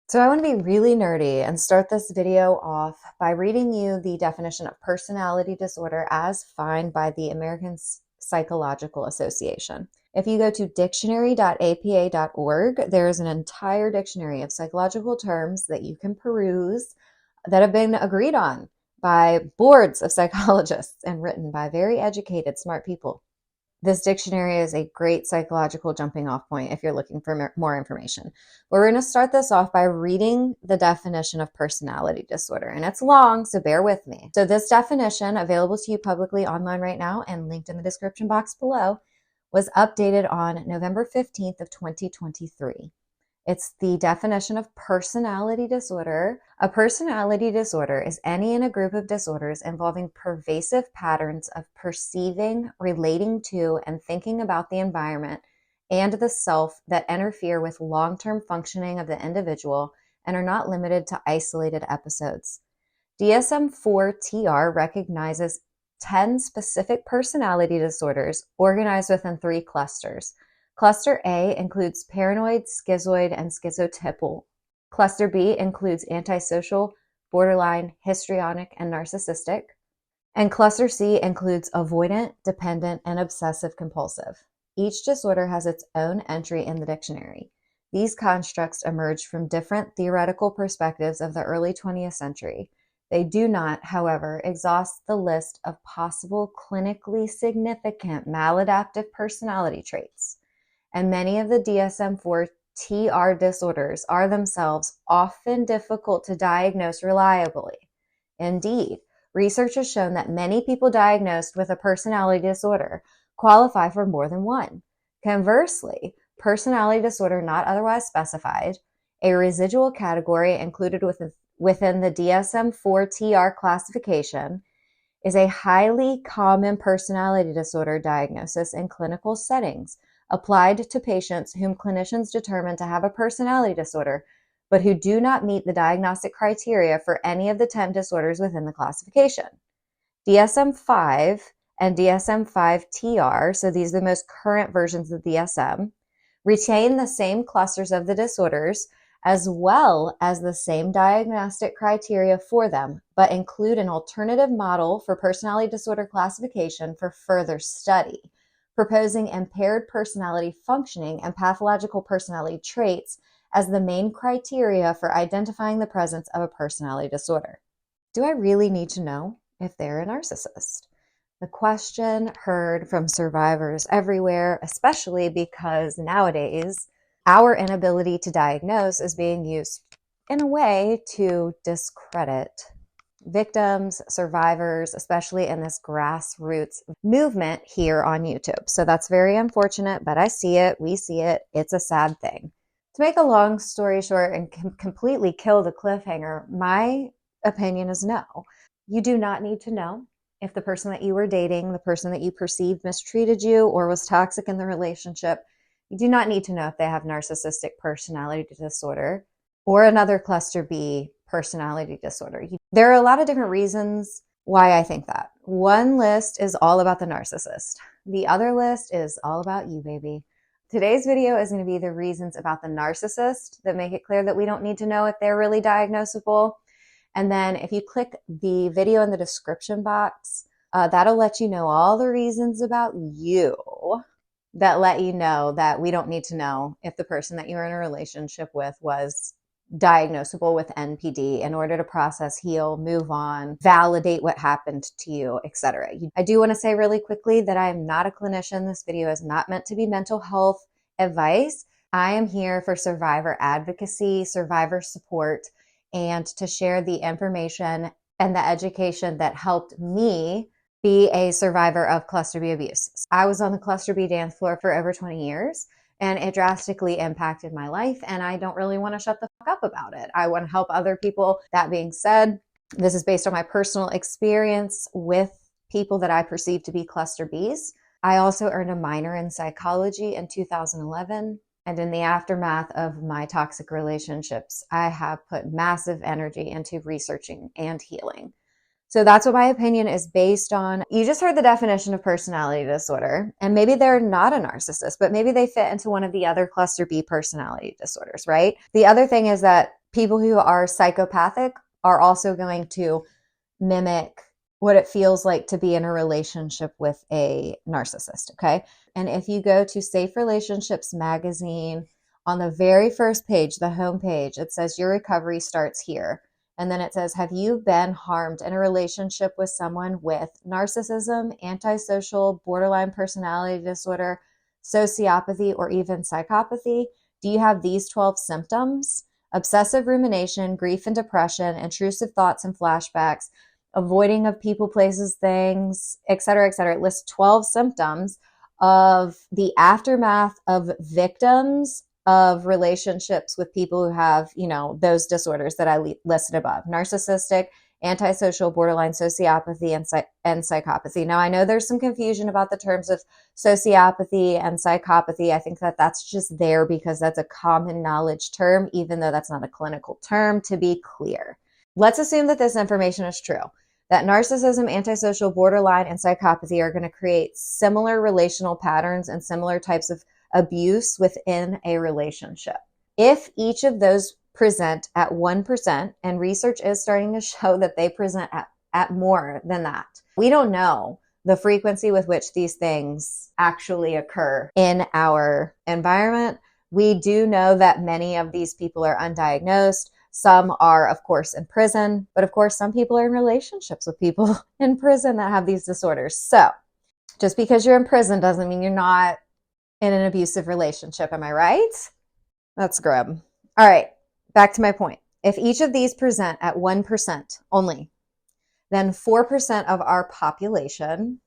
So I want to be really nerdy and start this video off by reading you the definition of personality disorder as defined by the American Psychological Association. If you go to dictionary.apa.org, there is an entire dictionary of psychological terms that you can peruse that have been agreed on by boards of psychologists and written by very educated, smart people. This dictionary is a great psychological jumping off point if you're looking for more information. We're going to start this off by reading the definition of personality disorder, and it's long, so bear with me. So this definition, available to you publicly online right now and linked in the description box below, was updated on November 15th of 2023. It's the definition of personality disorder. A personality disorder is any in a group of disorders involving pervasive patterns of perceiving, relating to, and thinking about the environment and the self that interfere with long-term functioning of the individual and are not limited to isolated episodes. DSM-4-TR recognizes 10 specific personality disorders organized within 3 clusters. Cluster A includes paranoid, schizoid, and schizotypal. Cluster B includes antisocial, borderline, histrionic, and narcissistic. And Cluster C includes avoidant, dependent, and obsessive compulsive. Each disorder has its own entry in the dictionary. These constructs emerged from different theoretical perspectives of the early 20th century. They do not, however, exhaust the list of possible clinically significant maladaptive personality traits. And many of the DSM-4-TR disorders are themselves often difficult to diagnose reliably. Indeed, research has shown that many people diagnosed with a personality disorder qualify for more than one. Conversely, personality disorder not otherwise specified, a residual category included within the DSM-4-TR classification, is a highly common personality disorder diagnosis in clinical settings applied to patients whom clinicians determine to have a personality disorder, but who do not meet the diagnostic criteria for any of the 10 disorders within the classification. DSM-5 and DSM-5-TR, so these are the most current versions of DSM, retain the same clusters of the disorders as well as the same diagnostic criteria for them, but include an alternative model for personality disorder classification for further study, proposing impaired personality functioning and pathological personality traits as the main criteria for identifying the presence of a personality disorder. Do I really need to know if they're a narcissist? The question heard from survivors everywhere, especially because nowadays our inability to diagnose is being used in a way to discredit victims, survivors, especially in this grassroots movement here on YouTube. So that's very unfortunate, but I see it, we see it, it's a sad thing. To make a long story short and completely kill the cliffhanger, my opinion is no. You do not need to know if the person that you were dating, the person that you perceived mistreated you or was toxic in the relationship, you do not need to know if they have narcissistic personality disorder or another cluster B personality disorder. There are a lot of different reasons why I think that. One list is all about the narcissist. The other list is all about you, baby. Today's video is going to be the reasons about the narcissist that make it clear that we don't need to know if they're really diagnosable. And then if you click the video in the description box, that'll let you know all the reasons about you that let you know that we don't need to know if the person that you're in a relationship with was diagnosable with NPD in order to process, heal, move on, validate what happened to you, etc. I do want to say really quickly that I am not a clinician. This video is not meant to be mental health advice. I am here for survivor advocacy, survivor support, and to share the information and the education that helped me be a survivor of cluster B abuse. I was on the cluster B dance floor for over 20 years. And it drastically impacted my life, and I don't really want to shut the fuck up about it. I want to help other people. That being said, this is based on my personal experience with people that I perceive to be cluster Bs. I also earned a minor in psychology in 2011, and in the aftermath of my toxic relationships, I have put massive energy into researching and healing. So that's what my opinion is based on. You just heard the definition of personality disorder, and maybe they're not a narcissist, but maybe they fit into one of the other cluster B personality disorders, right? The other thing is that People who are psychopathic are also going to mimic what it feels like to be in a relationship with a narcissist, okay? And if you go to Safe Relationships magazine, on the very first page, the home page, it says your recovery starts here. And then it says, have you been harmed in a relationship with someone with narcissism, antisocial, borderline personality disorder, sociopathy, or even psychopathy? Do you have these 12 symptoms? Obsessive rumination, grief and depression, intrusive thoughts and flashbacks, avoiding of people, places, things, et cetera, et cetera. It lists 12 symptoms of the aftermath of victims of relationships with people who have, those disorders that I listed above: narcissistic, antisocial, borderline, sociopathy, and psychopathy. Now, I know there's some confusion about the terms of sociopathy and psychopathy. I think that that's just there because that's a common knowledge term, even though that's not a clinical term, to be clear. Let's assume that this information is true, that narcissism, antisocial, borderline, and psychopathy are going to create similar relational patterns and similar types of abuse within a relationship. If each of those present at 1%, and research is starting to show that they present at more than that, we don't know the frequency with which these things actually occur in our environment. We do know that many of these people are undiagnosed. Some are, of course, in prison, but of course, some people are in relationships with people in prison that have these disorders. So just because you're in prison doesn't mean you're not in an abusive relationship. Am I right? That's grim. All right, back to my point. If each of these present at 1% only, then 4% of our population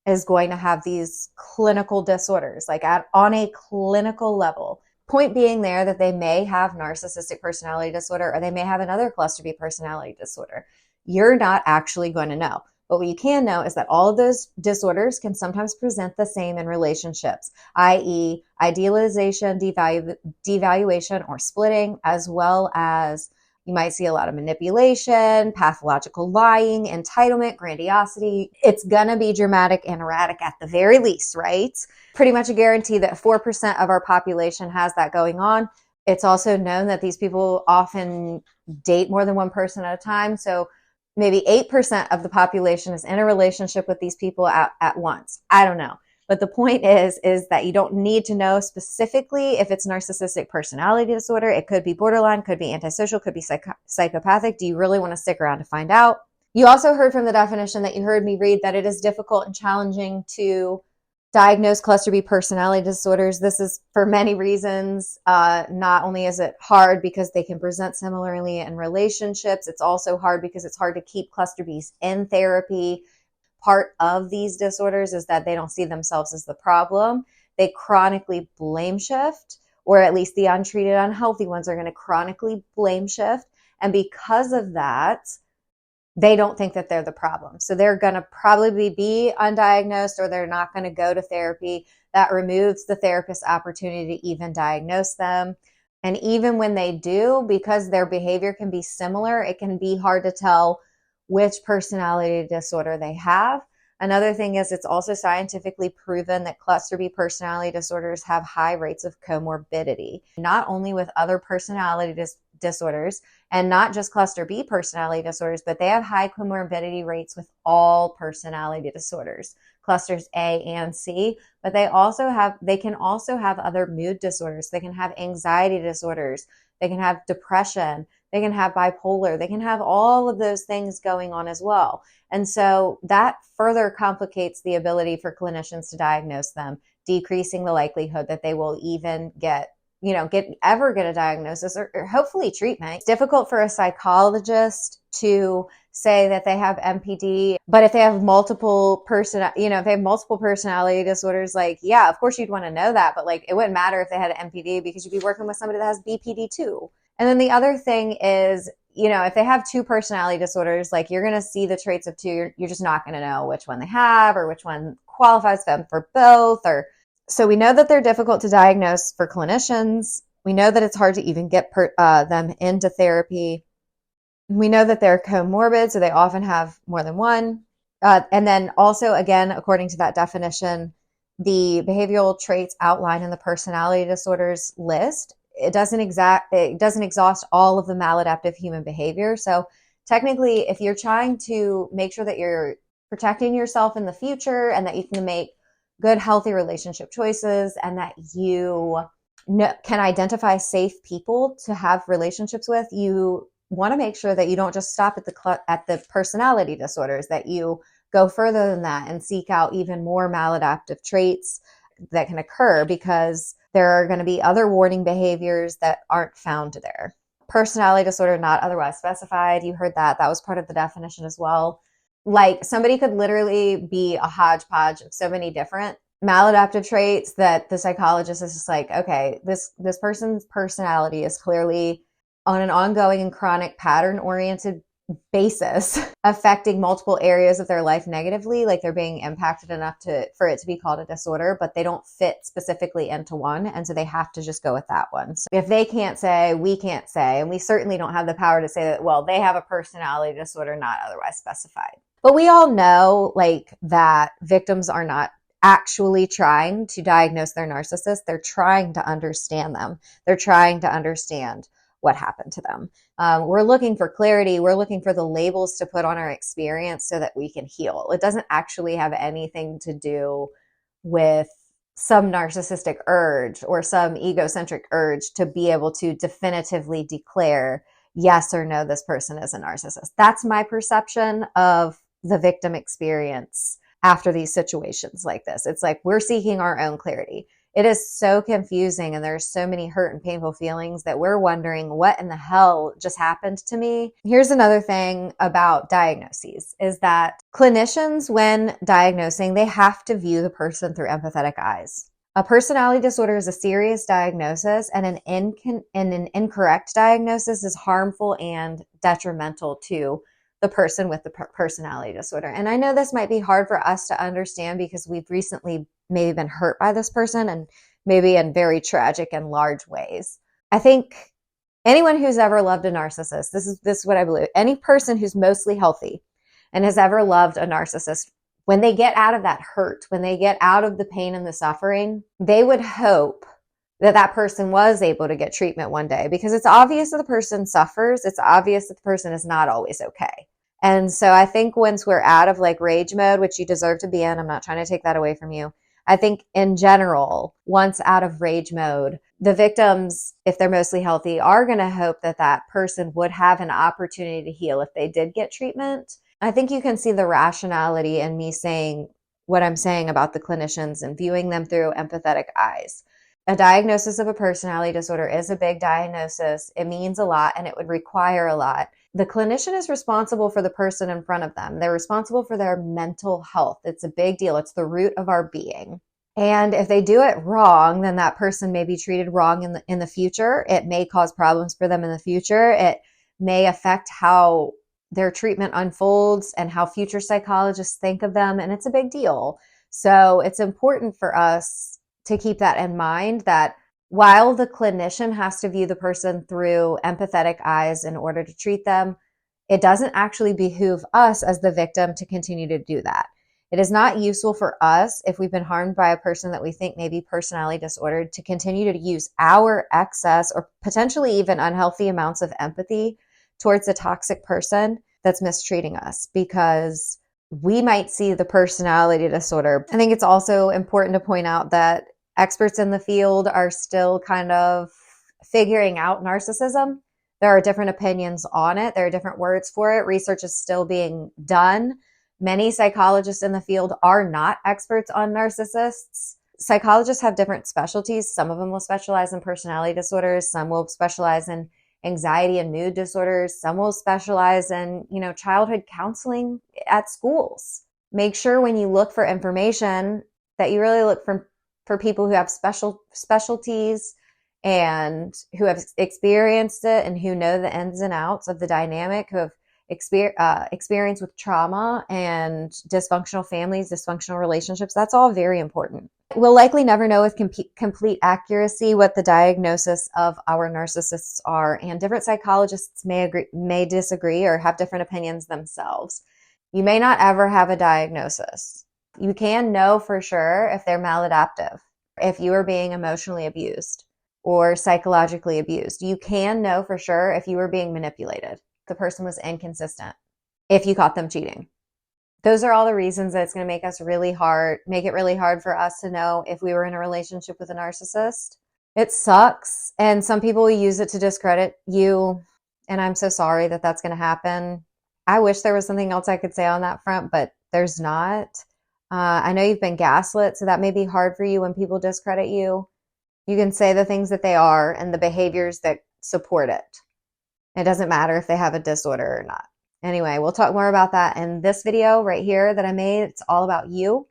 is going to have these clinical disorders, like on a clinical level. Point being there that they may have narcissistic personality disorder, or they may have another cluster B personality disorder. You're not actually going to know. But what you can know is that all of those disorders can sometimes present the same in relationships, i.e. idealization, devaluation, or splitting, as well as you might see a lot of manipulation, pathological lying, entitlement, grandiosity. It's going to be dramatic and erratic at the very least, right? Pretty much a guarantee that 4% of our population has that going on. It's also known that these people often date more than one person at a time. So maybe 8% of the population is in a relationship with these people at once. I don't know. But the point is that you don't need to know specifically if it's narcissistic personality disorder. It could be borderline, could be antisocial, could be psychopathic. Do you really want to stick around to find out? You also heard from the definition that you heard me read that it is difficult and challenging to diagnose cluster B personality disorders. This is for many reasons. Not only is it hard because they can present similarly in relationships, it's also hard because it's hard to keep cluster Bs in therapy. Part of these disorders is that they don't see themselves as the problem. They chronically blame shift, or at least the untreated, unhealthy ones are going to chronically blame shift. And because of that, they don't think that they're the problem. So they're going to probably be undiagnosed, or they're not going to go to therapy. That removes the therapist's opportunity to even diagnose them. And even when they do, because their behavior can be similar, it can be hard to tell which personality disorder they have. Another thing is it's also scientifically proven that cluster B personality disorders have high rates of comorbidity, not only with other personality disorders and not just cluster B personality disorders, but they have high comorbidity rates with all personality disorders, clusters A and C, but they can also have other mood disorders. They can have anxiety disorders. They can have depression. They can have bipolar. They can have all of those things going on as well. And so that further complicates the ability for clinicians to diagnose them, decreasing the likelihood that they will even get a diagnosis or hopefully treatment. It's difficult for a psychologist to say that they have MPD, but if they have multiple personality disorders, yeah, of course you'd want to know that, but it wouldn't matter if they had MPD because you'd be working with somebody that has BPD too. And then the other thing is, if they have two personality disorders, you're going to see the traits of two. You're just not going to know which one they have or which one qualifies them for both. So we know that they're difficult to diagnose for clinicians. We know that it's hard to even get them into therapy. We know that they're comorbid, so they often have more than one. And then also, again, according to that definition, the behavioral traits outlined in the personality disorders list it doesn't exhaust all of the maladaptive human behavior. So technically, if you're trying to make sure that you're protecting yourself in the future and that you can make good, healthy relationship choices and that you can identify safe people to have relationships with, you want to make sure that you don't just stop at the personality disorders, that you go further than that and seek out even more maladaptive traits that can occur, because there are going to be other warning behaviors that aren't found there. Personality disorder not otherwise specified. You heard that. That was part of the definition as well. Like, somebody could literally be a hodgepodge of so many different maladaptive traits that the psychologist is just like, okay, this person's personality is clearly on an ongoing and chronic pattern-oriented basis affecting multiple areas of their life negatively. Like, they're being impacted enough for it to be called a disorder, but they don't fit specifically into one. And so they have to just go with that one. So if they can't say, we can't say, and we certainly don't have the power to say that, well, they have a personality disorder not otherwise specified. But we all know, like, that victims are not actually trying to diagnose their narcissist. They're trying to understand them. They're trying to understand what happened to them. We're looking for clarity. We're looking for the labels to put on our experience so that we can heal. It doesn't actually have anything to do with some narcissistic urge or some egocentric urge to be able to definitively declare yes or no, this person is a narcissist. That's my perception of the victim experience after these situations like this. It's like we're seeking our own clarity. It is so confusing, and there's so many hurt and painful feelings that we're wondering what in the hell just happened to me. Here's another thing about diagnoses is that clinicians, when diagnosing, they have to view the person through empathetic eyes. A personality disorder is a serious diagnosis, and an incorrect diagnosis is harmful and detrimental to the person with the personality disorder. And I know this might be hard for us to understand because we've recently maybe been hurt by this person, and maybe in very tragic and large ways. I think anyone who's ever loved a narcissist, this is what I believe. Any person who's mostly healthy and has ever loved a narcissist, when they get out of that hurt, when they get out of the pain and the suffering, they would hope that that person was able to get treatment one day, because it's obvious that the person suffers. It's obvious that the person is not always okay. And so I think once we're out of like rage mode, which you deserve to be in, I'm not trying to take that away from you. I think in general, once out of rage mode, the victims, if they're mostly healthy, are going to hope that that person would have an opportunity to heal if they did get treatment. I think you can see the rationality in me saying what I'm saying about the clinicians and viewing them through empathetic eyes. A diagnosis of a personality disorder is a big diagnosis. It means a lot, and it would require a lot. The clinician is responsible for the person in front of them. They're responsible for their mental health. It's a big deal. It's the root of our being. And if they do it wrong, then that person may be treated wrong in the future. It may cause problems for them in the future. It may affect how their treatment unfolds and how future psychologists think of them. And it's a big deal. So it's important for us to keep that in mind, that while the clinician has to view the person through empathetic eyes in order to treat them, it doesn't actually behoove us as the victim to continue to do that. It is not useful for us, if we've been harmed by a person that we think may be personality disordered, to continue to use our excess or potentially even unhealthy amounts of empathy towards a toxic person that's mistreating us, because we might see the personality disorder. I think it's also important to point out that experts in the field are still kind of figuring out narcissism. There are different opinions on it. There are different words for it. Research is still being done. Many psychologists in the field are not experts on narcissists. Psychologists have different specialties. Some of them will specialize in personality disorders. Some will specialize in anxiety and mood disorders. Some will specialize in, childhood counseling at schools. Make sure when you look for information that you really look for people who have specialties and who have experienced it and who know the ins and outs of the dynamic, who have experience with trauma and dysfunctional families, dysfunctional relationships. That's all very important. We'll likely never know with complete accuracy what the diagnosis of our narcissists are, and different psychologists may disagree or have different opinions themselves. You may not ever have a diagnosis. You can know for sure if they're maladaptive, if you are being emotionally abused, or psychologically abused. You can know for sure if you were being manipulated. The person was inconsistent. If you caught them cheating. Those are all the reasons that it's going to make it really hard for us to know if we were in a relationship with a narcissist. It sucks. And some people will use it to discredit you. And I'm so sorry that that's going to happen. I wish there was something else I could say on that front, but there's not. I know you've been gaslit, so that may be hard for you when people discredit you. You can say the things that they are and the behaviors that support it. It doesn't matter if they have a disorder or not. Anyway, we'll talk more about that in this video right here that I made. It's all about you.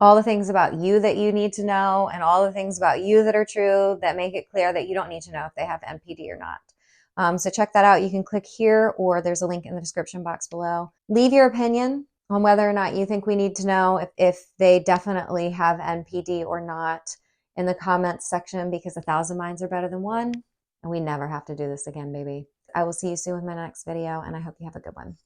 All the things about you that you need to know and all the things about you that are true that make it clear that you don't need to know if they have NPD or not. So check that out. You can click here or there's a link in the description box below. Leave your opinion on whether or not you think we need to know if they definitely have NPD or not in the comments section, because 1,000 minds are better than one, and we never have to do this again, baby. I will see you soon with my next video, and I hope you have a good one.